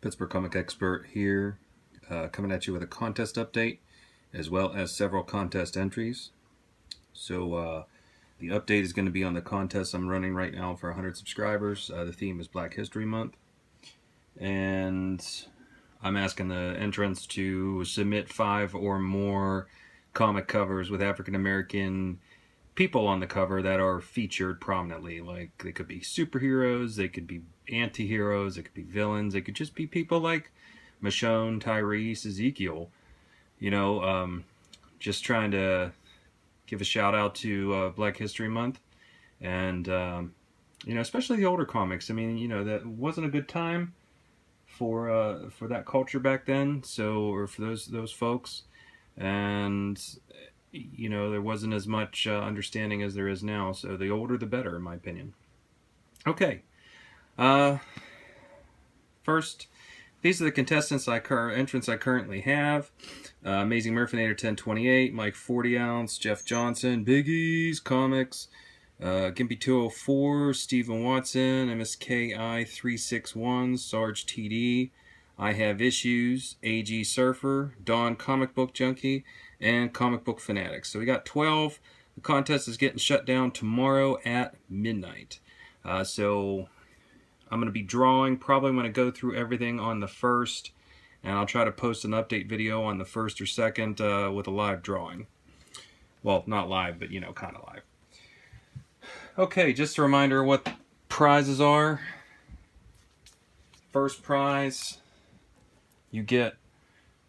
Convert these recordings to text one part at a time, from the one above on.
Pittsburgh comic expert here, coming at you with a contest update as well as several contest entries. So the update is going to be on the contest I'm running right now for 100 subscribers. The theme is Black History Month, and I'm asking the entrants to submit 5 or more comic covers with African American people on the cover that are featured prominently. Like, they could be superheroes, they could be anti-heroes, they could be villains, they could just be people like Michonne, Tyrese, Ezekiel. Just trying to give a shout out to Black History Month, and especially the older comics. I mean, that wasn't a good time for that culture back then. Or for those folks, and there wasn't as much understanding as there is now. So the older, the better, in my opinion. Okay. First, these are the contestants entrants I currently have. Amazing Murphinator 1028, Mike 40 ounce, Jeff Johnson, Biggies Comics, Gimpy 204, Stephen Watson, MSKI 361, Sarge TD, I Have Issues, AG Surfer, Dawn Comic Book Junkie, and Comic Book Fanatics. So we got 12. The contest is getting shut down tomorrow at midnight. So I'm going to be drawing. Probably I'm going to go through everything on the first, and I'll try to post an update video on the first or second with a live drawing. Well, not live, but kind of live. Okay, just a reminder what the prizes are. First prize, you get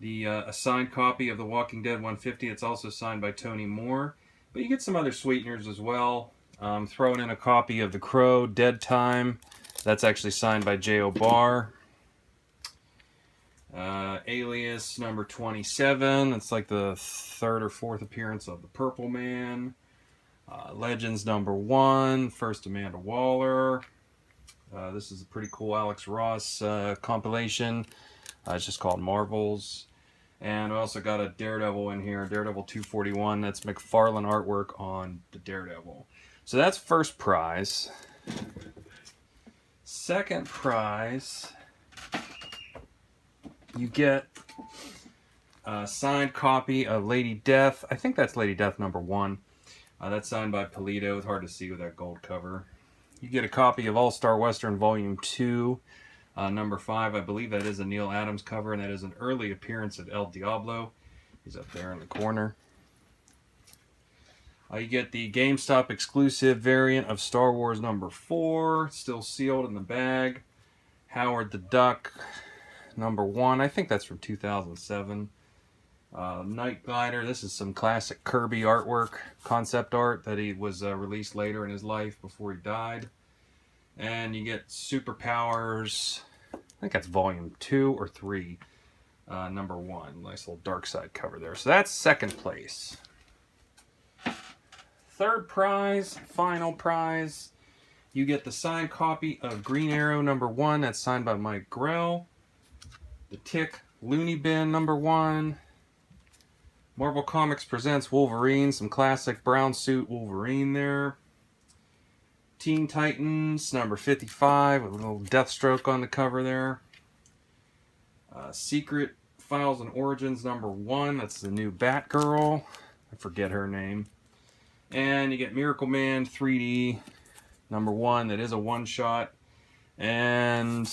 a signed copy of The Walking Dead 150. It's also signed by Tony Moore. But you get some other sweeteners as well. Throwing in a copy of The Crow, Dead Time. That's actually signed by J.O. Barr. Alias number 27. It's like the third or fourth appearance of the Purple Man. Legends number 1. First Amanda Waller. This is a pretty cool Alex Ross compilation. It's just called Marvels. And I also got a Daredevil in here, Daredevil 241. That's McFarlane artwork on the Daredevil. So that's first prize. Second prize, you get a signed copy of Lady Death. I think that's Lady Death number 1. That's signed by Polito. It's hard to see with that gold cover. You get a copy of All-Star Western Volume 2. Number 5, I believe that is a Neil Adams cover, and that is an early appearance of El Diablo. He's up there in the corner. You get the GameStop exclusive variant of Star Wars number 4, still sealed in the bag. Howard the Duck, number 1. I think that's from 2007. Night Glider. This is some classic Kirby artwork, concept art that he was released later in his life before he died. And you get Superpowers, I think that's volume 2 or 3, number 1. Nice little dark side cover there. So that's second place. Third prize, final prize, you get the signed copy of Green Arrow number 1. That's signed by Mike Grell. The Tick Looney Bin number 1. Marvel Comics presents Wolverine, some classic brown suit Wolverine there. Teen Titans, number 55, with a little Deathstroke on the cover there. Secret Files and Origins, number 1. That's the new Batgirl. I forget her name. And you get Miracle Man 3D, number 1. That is a one-shot. And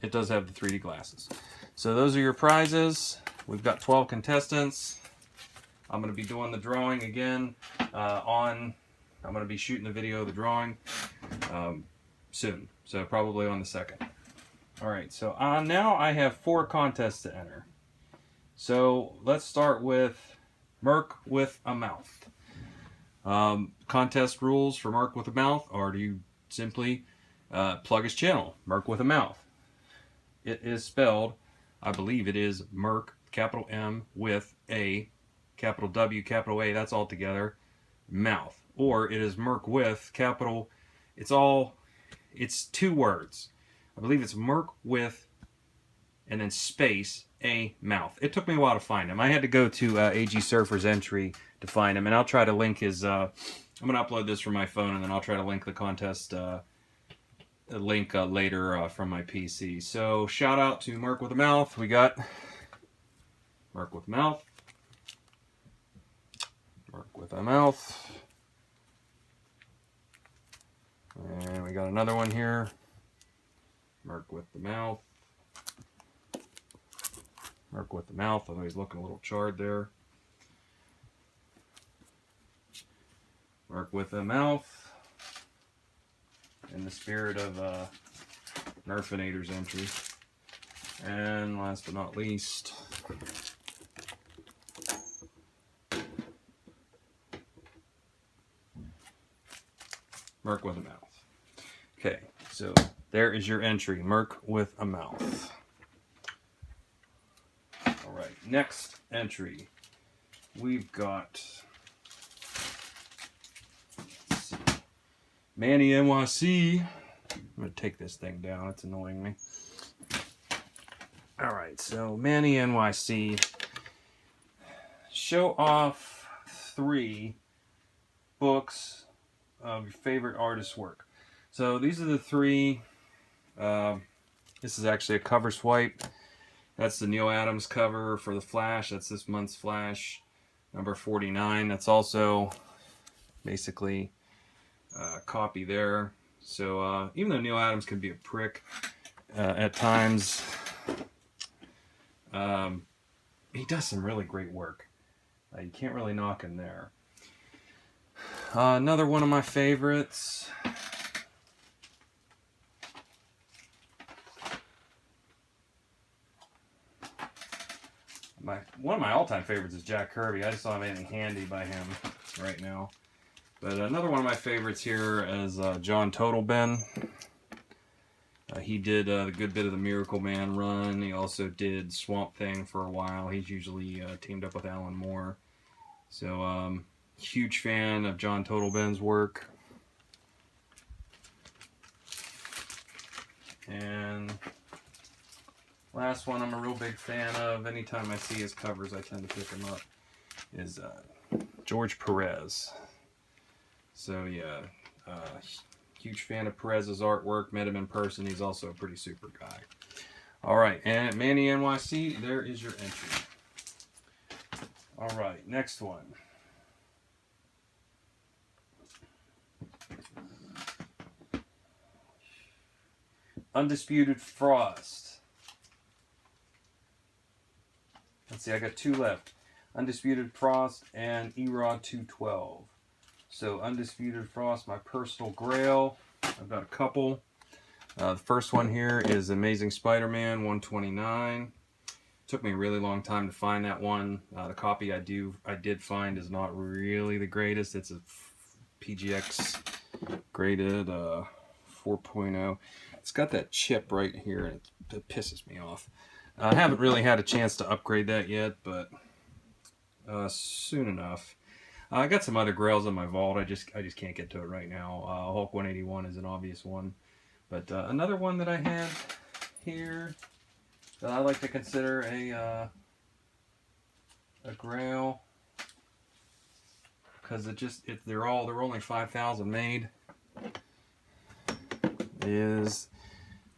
it does have the 3D glasses. So those are your prizes. We've got 12 contestants. I'm going to be doing the drawing again I'm going to be shooting the video of the drawing soon, so probably on the 2nd. Alright, so now I have 4 contests to enter. So let's start with MercWith AMouth. Contest rules for MercWith AMouth are to simply plug his channel, MercWith AMouth. It is spelled, I believe it is Merc, capital M, with A, capital W, capital A, that's all together, mouth. Or it is MercWith, capital, it's 2 words. I believe it's MercWith, and then space, AMouth. It took me a while to find him. I had to go to AG Surfer's entry to find him, and I'll try to link his, I'm going to upload this from my phone, and then I'll try to link the contest a link later from my PC. So shout out to Merc with a Mouth. We got Merc with Mouth, Merc with a Mouth, and we got another one here, Merc with the Mouth, Merc with the Mouth. Although he's looking a little charred there. Merc with a Mouth, in the spirit of Nerfinator's entry. And last but not least, Merc with a Mouth. Okay, so there is your entry, Merc with a Mouth. Alright, next entry. We've got, let's see, Manny NYC. I'm going to take this thing down, it's annoying me. Alright, so Manny NYC. Show off 3 books of your favorite artist's work. So these are the 3. This is actually a cover swipe. That's the Neil Adams cover for the Flash. That's this month's Flash, number 49. That's also basically a copy there. So even though Neil Adams can be a prick at times, he does some really great work. You can't really knock him there. Another one of my favorites. One of my all-time favorites is Jack Kirby. I just don't have anything handy by him right now. But another one of my favorites here is John Totalben. He did the good bit of the Miracle Man run. He also did Swamp Thing for a while. He's usually teamed up with Alan Moore. So, huge fan of John Totalben's work. And last one I'm a real big fan of, anytime I see his covers I tend to pick him up, is George Perez. So yeah, huge fan of Perez's artwork, met him in person, he's also a pretty super guy. Alright, and Manny NYC, there is your entry. Alright, next one. Undisputed Frost. Let's see, I got 2 left. Undisputed Frost and Erod212. So Undisputed Frost, my personal grail. I've got a couple. The first one here is Amazing Spider-Man 129. Took me a really long time to find that one. The copy I did find is not really the greatest. It's a PGX graded 4.0. It's got that chip right here, and it pisses me off. I haven't really had a chance to upgrade that yet, but soon enough. I got some other grails in my vault. I just can't get to it right now. Hulk 181 is an obvious one, but another one that I had here that I like to consider a grail, because they're only 5,000 made, is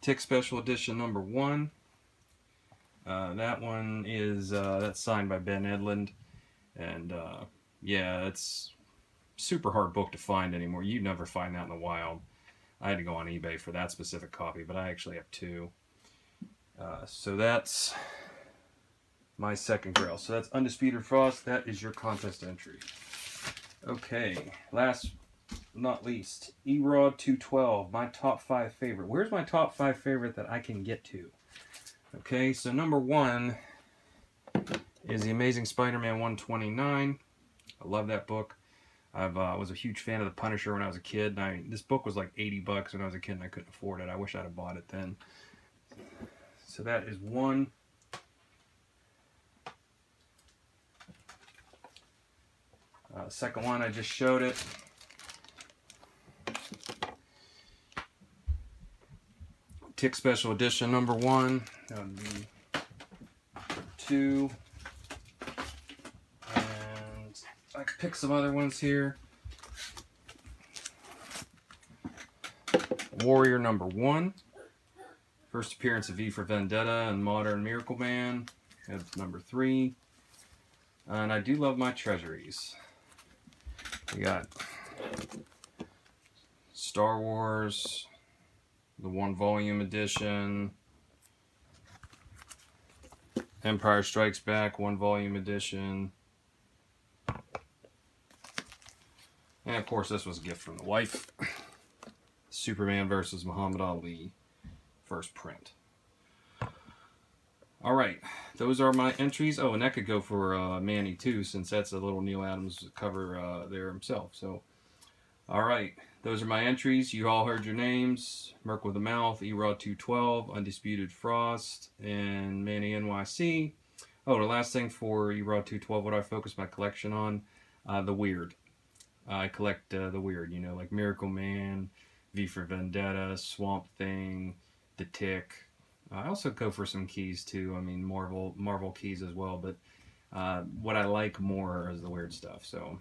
Tick Special Edition number 1. That one is that's signed by Ben Edlund, and yeah, it's super hard book to find anymore. You'd never find that in the wild. I had to go on eBay for that specific copy, but I actually have 2. So that's my second grail. So that's Undisputed Frost. That is your contest entry. Okay, last but not least, Erod212, my top 5 favorite. Where's my top 5 favorite that I can get to? Okay, so number 1 is The Amazing Spider-Man 129. I love that book. I was a huge fan of The Punisher when I was a kid. And this book was like $80 when I was a kid and I couldn't afford it. I wish I'd have bought it then. So that is 1. Second one, I just showed it. Tick Special Edition number 1. That would be 2. And I could pick some other ones here. Warrior number 1. First appearance of V for Vendetta and Modern Miracle Man. That's number 3. And I do love my treasuries. We got Star Wars, the 1-volume edition. Empire Strikes Back, 1-volume edition. And of course, this was a gift from the wife. Superman versus Muhammad Ali, first print. Alright, those are my entries. Oh, and that could go for Manny too, since that's a little Neil Adams cover there himself. So, alright, those are my entries. You all heard your names. MercWith AMouth, Erod212, Undisputed Frost, and Manny NYC. Oh, the last thing for Erod212, what I focus my collection on? The weird. I collect the weird, you know, like Miracle Man, V for Vendetta, Swamp Thing, The Tick. I also go for some keys too. I mean, Marvel keys as well. But what I like more is the weird stuff. So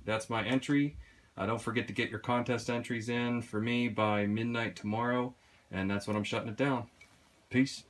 that's my entry. Don't forget to get your contest entries in for me by midnight tomorrow. And that's when I'm shutting it down. Peace.